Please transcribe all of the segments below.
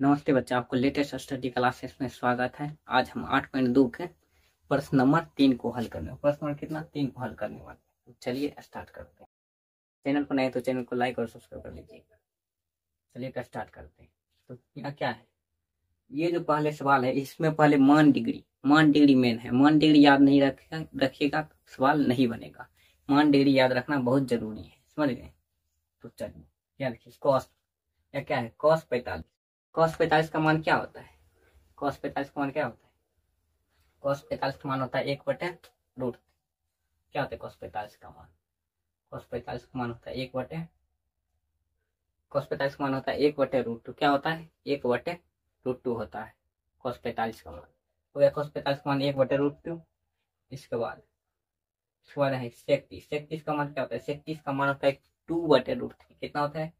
नमस्ते बच्चा, आपको लेटेस्ट स्टडी क्लासेस में स्वागत है। आज हम 8.2 के प्रश्न नंबर 3 को हल करने प्रश्न नंबर कितना 3 को हल करने वाले हैं। तो चलिए स्टार्ट करते हैं। चैनल पर नए तो चैनल को लाइक और सब्सक्राइब कर लीजिएगा। चलिए स्टार्ट करते हैं। तो यहाँ क्या है, ये जो पहले सवाल है इसमें पहले मान डिग्री मेन है। मान डिग्री याद नहीं रखिएगा तो सवाल नहीं बनेगा। मान डिग्री याद रखना बहुत जरूरी है, समझ गए। तो चलिए क्या लिखिए, कॉस या क्या है, कॉस 45। कॉस 45 का मान क्या होता है? कॉस 45 का मान क्या होता है? कॉस 45 का मान होता है 1/√। क्या होता है कॉस 45 का मान? कॉस 45 का मान होता है 1/√2। क्या होता है? 1/√2 होता है कॉस 45 का मान। हो गया कॉस 45 का मान 1/√2। इसके बाद है सेक 30 का मान क्या होता है? सेक 30 का मान होता है 2/√3। कितना होता है?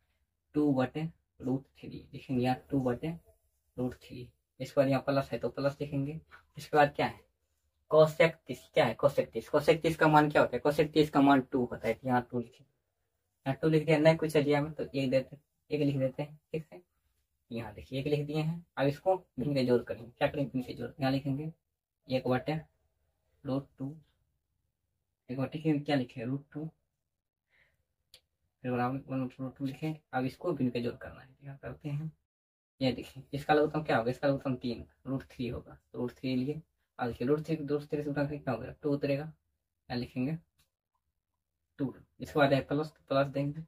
2/√3 लिखेंगे यहाँ, 2/√3। इसके बाद यहाँ प्लस है तो प्लस लिखेंगे। इसके बाद क्या है, कोसेक 30। क्या है कोसेक 30? कोसेक 30 का मान क्या होता है? कोसेक 30 का मान 2 होता है। यहाँ 2 लिखे, यहाँ 2 लिख दिया, नहीं कुछ चलिए हमें तो एक लिख देते हैं, ठीक है। यहाँ देखिए एक लिख दिए हैं। अब इसको भिन्न के जोड़ करेंगे। क्या करेंगे? भिन्न के जोड़, यहाँ लिखेंगे 1/√2। क्या लिखे? √2, फिर बराबर 1/√2 लिखे। अब इसको भिन्न के जोड़ करना है, यहाँ करते हैं। ये देखिए इसका लघुत्तम क्या होगा? इसका लघुत्तम 3 √3 होगा, तो √3 लिए। अब देखिए √3 से उठा क्या होगा? 2 उतरेगा, यहाँ लिखेंगे 2। इसके बाद है प्लस, तो प्लस देंगे।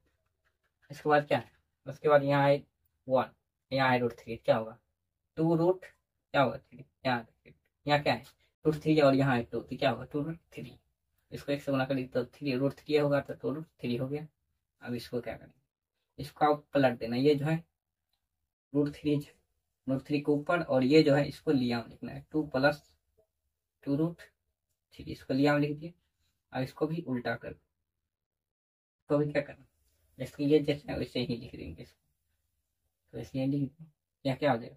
इसके बाद क्या है? उसके बाद यहाँ है 1, यहाँ है √3। क्या होगा? 2 क्या होगा? 3। यहाँ क्या है? √3 और यहाँ है 2, तो क्या होगा? 2√3। इसको 1 से गुना करेंगे तो 3 होगा, तो 2√3 हो गया। अब इसको क्या करेंगे? इसको आप पलट देना। ये जो है √3 के ऊपर, और ये जो है इसको लिया लिखना है 2 + 2√3। इसको लिया लिख दिए। अब इसको भी उल्टा कर, तो भी क्या करना, जैसे ये जैसे है वैसे ही लिख देंगे इसको। तो इसलिए लिख दें, यहाँ क्या हो जाएगा?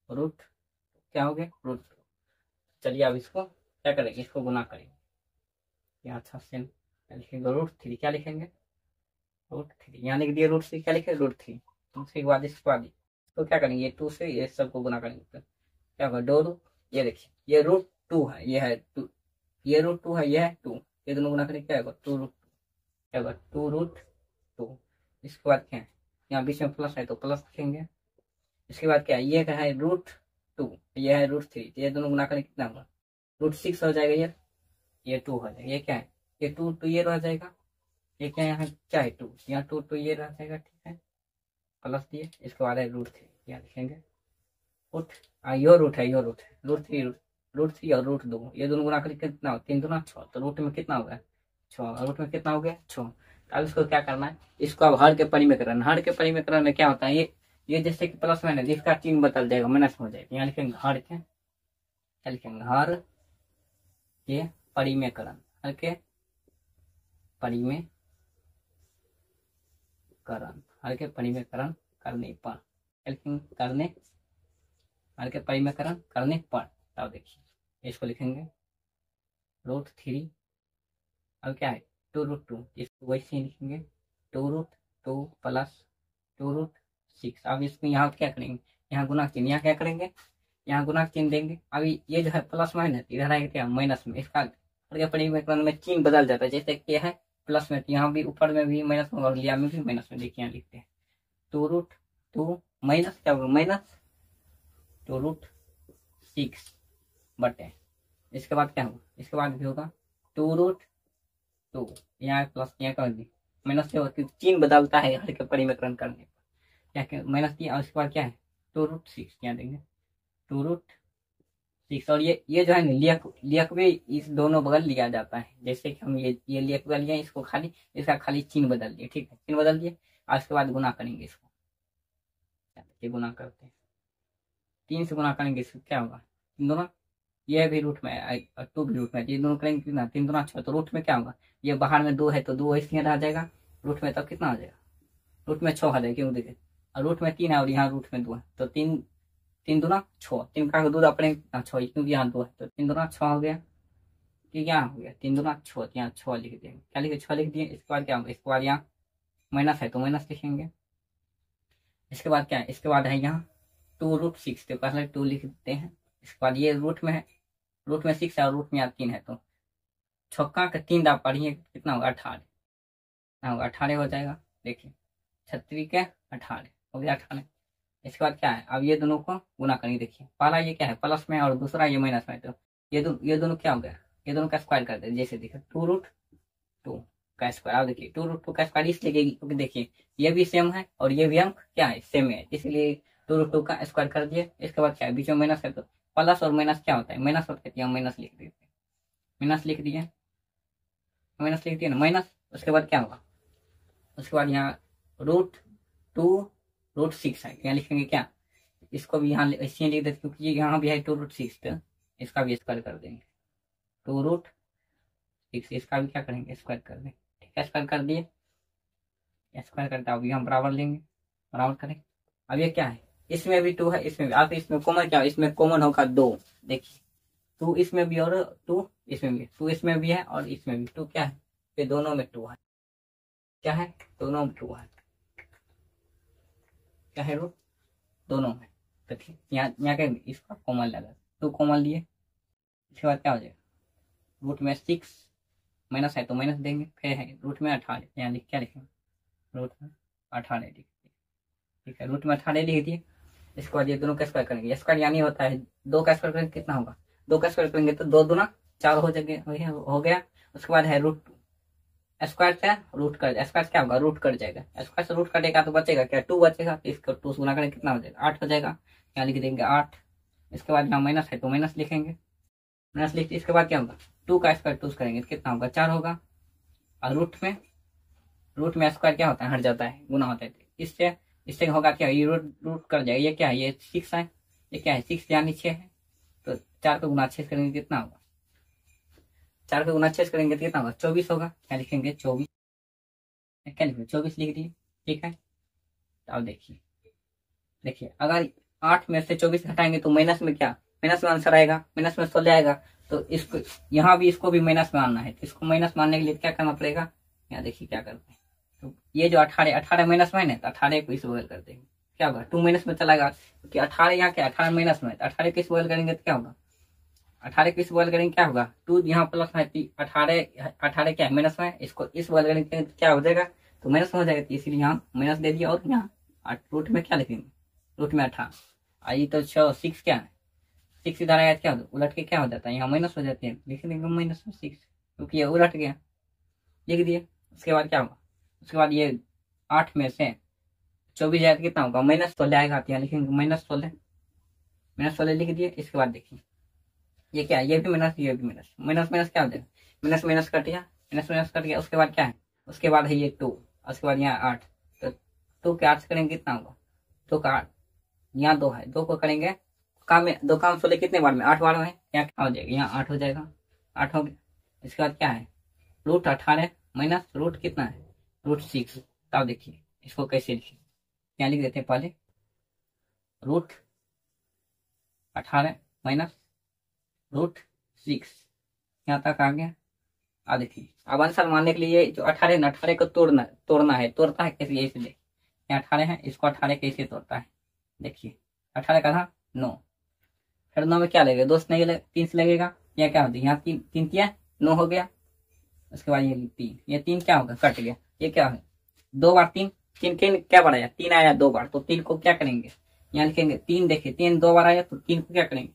रूट क्या हो गया? √2। चलिए अब इसको क्या करेंगे? इसको गुना करेंगे। यहाँ अच्छा से लिखेंगे √3। क्या लिखेंगे? √3। यहाँ लिख दिए √3। क्या लिखे? √3। दूसरे के बाद इसके बाद तो क्या करेंगे? ये 2 से ये सबको गुना करेंगे तो क्या होगा? 2 ये देखिए, ये √2 है, ये है 2, ये √2 है, ये है 2। ये दोनों गुना करेंगे क्या होगा? 2√2। क्या होगा? 2√2। इसके बाद क्या है? यहाँ बीच में प्लस है तो प्लस लिखेंगे। इसके बाद क्या है? ये क्या है? √2, ये है √3। ये दोनों गुना करेंगे कितना होगा? √6 हो जाएगा। ये 2 हो जाएगा। ये क्या है? ये 2 ये रह जाएगा। ये क्या यहाँ क्या है? 2, यहाँ 2 ये रह जाएगा, ठीक है। प्लस दिए, इसके बाद है √3। यहाँ लिखेंगे रूट, यो रूट है, √3 और √2 ये दोनों गुना करके कितना हो? 3 दूना 6। तो रूट में कितना हो गया? 6। रूट में कितना हो गया? 6। अब इसको क्या करना है? इसको अब हर के परिमेकरण, हर के परिमेकरण में क्या होता है? ये जैसे कि प्लस माइनस, इसका चिन्ह बदल जाएगा, माइनस हो जाएगा। यहाँ लिखेंगे हर के, क्या लिखेंगे? हर के परिमेकरण, हर के परिमेकरण, हर के परिमेकरण करने पर, करने, हर के परिमेकरण करने पर। तब देखिए इसको लिखेंगे √3। अब क्या है? 2√2, इसको वैसे ही लिखेंगे 2√2 + 2√6। अब इसको यहाँ क्या करेंगे? यहाँ गुना चिन्ह, यहाँ क्या करेंगे? यहाँ गुना चिन्ह देंगे। अभी ये जो है प्लस माइनस, इधर आएगा क्या? माइनस में। इसका परिमेकरण में चिन्ह बदल जाता है। जैसे कि है प्लस में, यहाँ भी ऊपर में भी माइनस होगा और लिया में भी माइनस में। देखिए यहाँ लिखते हैं 2√2 माइनस क्या होगा? माइनस 2√6 बटे, इसके बाद क्या होगा? इसके बाद भी होगा 2√2, यहाँ प्लस, यहाँ कर दी माइनस से होती, चिन्ह बदलता है हर के परिमेकरण करने पर। क्या माइनस दिया, और इसके बाद क्या है? 2√6 यहाँ देंगे 2√6। और ये जो है ना, लियक भी इस दोनों बगल लिया जाता है। जैसे कि हम ये लियक बगल लिया, इसको खाली, इसका खाली चिन्ह बदल दिए, ठीक है। चिन्ह बदल दिए, और उसके बाद गुना करेंगे इसको। ये गुना करते हैं, 3 से गुना करेंगे, इसको क्या होगा? 3 दोनों, ये भी रूट में, 2 भी रूट में, ये दोनों करेंगे कितना? 3 दूना 6। तो रूट में क्या होगा? ये बाहर में 2 है तो 2 ऐसे रह जाएगा रूट में। तब कितना हो जाएगा? रूट में 6 आ जाएगा, क्यों? देखिए, और रूट में 3 है और यहाँ रूट में 2 है, तो 3 दूना 6। 3 का 2 अपने 6, क्योंकि यहाँ 2 है, तो 3 दूना 6 हो गया। कि क्या हो गया? 3 दूना 6, यहाँ 6 लिख देंगे। क्या लिखे? 6 लिख दिए। इसके बाद क्या होगा? इसके बाद यहाँ माइनस है तो माइनस लिखेंगे। इसके बाद क्या है? इसके बाद है यहाँ 2√6, तो पहले 2 लिख देते हैं। इसके बाद ये रूट में है, रूट में 6 है और रूट में यहाँ 3 है, तो छक्का का 3 दाब पढ़िए कितना होगा 18, कितना होगा 18 हो जाएगा। देखिए 36 के 18 हो गया 18। इसके बाद क्या है, अब ये दोनों को गुना करेंगे। देखिए पहला ये क्या है प्लस में और दूसरा ये माइनस में, तो ये दोनों क्या हो गया, ये दोनों का स्क्वायर कर दे। जैसे देखिए 2√2 का स्क्वायर। अब देखिए 2√2 का स्क्वायर इसलिए क्योंकि देखिए ये भी सेम है और ये भी अंक क्या है सेम है, इसलिए 2√2 का स्क्वायर कर दिए। इसके बाद क्या है, बीच में माइनस है, तो प्लस और माइनस क्या होता है, माइनस होता है, माइनस लिख देते हैं, माइनस लिख दिए, माइनस लिख दिए ना माइनस। उसके बाद क्या होगा, उसके बाद यहाँ √2√6 है, यहाँ लिखेंगे क्या, इसको भी यहाँ ऐसे लिख देते क्योंकि यहाँ भी है 2√6, तो इसका भी स्क्वायर कर देंगे 2√6, इसका भी क्या करेंगे स्क्वायर कर देंगे। ठीक है स्क्वायर कर दिए, स्क्वायर करते अभी हम बराबर लेंगे, बराबर करें। अब ये क्या है, इसमें भी 2 है, इसमें भी। आप इसमें कॉमन क्या, इसमें कॉमन होगा 2। देखिए 2 इसमें भी और 2 इसमें भी, 2 इसमें भी है और इसमें भी 2 क्या है, ये दोनों में 2 है, क्या है दोनों में 2 है, क्या है रूट दोनों में। तो ठीक यहाँ के इसका कॉमन लगा, 2 कॉमन लिए। इसके बाद क्या हो जाएगा, रूट में 6 माइनस है तो माइनस देंगे, फिर है रूट में 18, यहाँ लिख क्या लिखेंगे रूट में 18 लिख, ठीक है रूट में 18 लिख दिए। इसके बाद ये दोनों का स्क्वायर करेंगे, स्क्वायर यानी होता है 2 का स्क्वायर करेंगे कितना होगा, 2 का स्क्वायर करेंगे तो 2 दूना 4 हो जाएगा, हो गया। उसके बाद है √2, स्क्वायर से रूट कर, स्क्वायर क्या होगा रूट कट जाएगा, स्क्वायर से रूट कटेगा तो बचेगा क्या 2 बचेगा, तो इसको 2 से गुना करेंगे कितना हो जाएगा 8 हो जाएगा, यहाँ लिख देंगे 8। इसके बाद यहाँ माइनस है तो माइनस लिखेंगे, माइनस लिखते इसके बाद क्या होगा 2 का स्क्वायर 2 करेंगे तो कितना होगा 4 होगा। और रूट में स्क्वायर क्या होता है हट जाता है, गुना होता है, इससे होगा क्या, ये रूट कर जाएगा, ये क्या है ये 6 है, ये क्या है 6 यानी 6 है, तो 4 को गुना 6 करेंगे कितना होगा, 4 को गुना 6 करेंगे तो कितना होगा 24 होगा, क्या लिखेंगे 24, क्या लिखेंगे 24 लिख दिए। ठीक है अब देखिए अगर 8 में से 24 हटाएंगे तो माइनस में क्या, माइनस में आंसर आएगा, माइनस में 16 आएगा, तो इसको यहाँ भी इसको भी माइनस में आना है, तो इसको माइनस मानने के लिए क्या करना पड़ेगा, यहाँ देखिए क्या करते हैं, तो ये जो 18 माइनस में है ना, तो 18 को इस बगल कर देंगे, क्या होगा 2 माइनस में चला गया, क्योंकि 18 यहाँ क्या 18 माइनस में है, तो 18 को इस बगल करेंगे तो क्या होगा, 18 को इस बगल करेंगे क्या होगा 2 यहाँ प्लस है, 18 क्या है माइनस में, इसको इस बगल करेंगे तो क्या हो जाएगा, तो माइनस में हो जाएगा, इसीलिए यहाँ माइनस दे दिया। और यहाँ रूट में क्या लिखेंगे, रूट में 18 आई तो 6 क्या है 6 इधर आया क्या उलट के क्या हो जाता है, यहाँ माइनस हो जाते हैं, लिख देंगे माइनस में 6 क्योंकि ये उलट गया, लिख दिए। उसके बाद क्या होगा, उसके बाद ये 8 में से 24 जाएगा कितना होगा -16 आएगा, यहाँ लिखेंगे -16 लिख दिए। इसके बाद देखिए ये क्या है, ये भी माइनस ये भी माइनस, माइनस क्या हो जाएगा, माइनस कट गया, माइनस कट गया। उसके बाद क्या है, उसके बाद है ये 2, उसके बाद यहाँ 8, तो 2 के 8 से करेंगे कितना होगा 2 का 8, यहाँ 2 है 2 को करेंगे काम में 2 काम 16 कितने बार में 8 बार में, यहाँ क्या हो जाएगा यहाँ 8 हो जाएगा, 8 हो गया। इसके बाद क्या है √18 माइनस रूट कितना है √6। तब देखिए इसको कैसे लिखिए, क्या लिख देते हैं पहले √18 माइनस √6, यहाँ तक आ गया। अब देखिए अब आंसर मानने के लिए जो 18 को तोड़ना है, तोड़ता है कैसे, यही से देखिए यहाँ 18 है, इसको 18 कैसे तोड़ता है, देखिए 18 का था 9, फिर 9 में क्या लगेगा 2 से नहीं लगेगा 3 से लगेगा, यहाँ क्या होता है यहाँ 3 किया 9 हो गया। उसके बाद ये 3, ये 3 क्या होगा कट गया, ये क्या है 2 बार 3 क्या बार आया 3 आया 2 बार, तो 3 को क्या करेंगे यहाँ लिखेंगे 3, देखिए 3 2 बार आया तो 3 को क्या करेंगे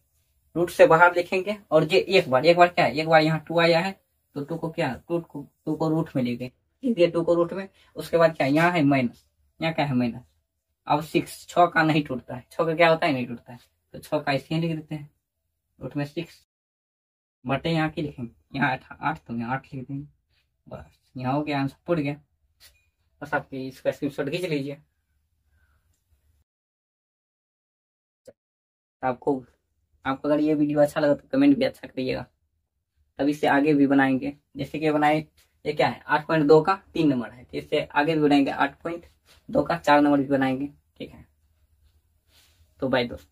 रूट से बाहर लिखेंगे, और ये एक बार क्या है एक बार यहाँ 2 आया है तो 2 को क्या 2 को रूट में ले गए, 2 को रूट में। उसके बाद क्या यहाँ है माइनस, यहाँ क्या है माइनस। अब 6 का नहीं टूटता है, 6 का क्या होता है नहीं टूटता है, तो 6 का इसलिए लिख देते हैं रूट में 6 बटे यहाँ की लिखेंगे यहाँ 8 तो यहाँ 8 लिख देंगे, बस यहाँ हो गया आंसर पुट गया। बस आपकी इसका स्क्रीनशॉट खींच लीजिए। आपको अगर ये वीडियो अच्छा लगा तो कमेंट भी अच्छा करिएगा, तब इससे आगे भी बनाएंगे। जैसे कि बनाए ये क्या है 8.2 का 3 नंबर है, तो इससे आगे भी बनाएंगे 8.2 का 4 नंबर भी बनाएंगे। ठीक है तो बाय दोस्तों।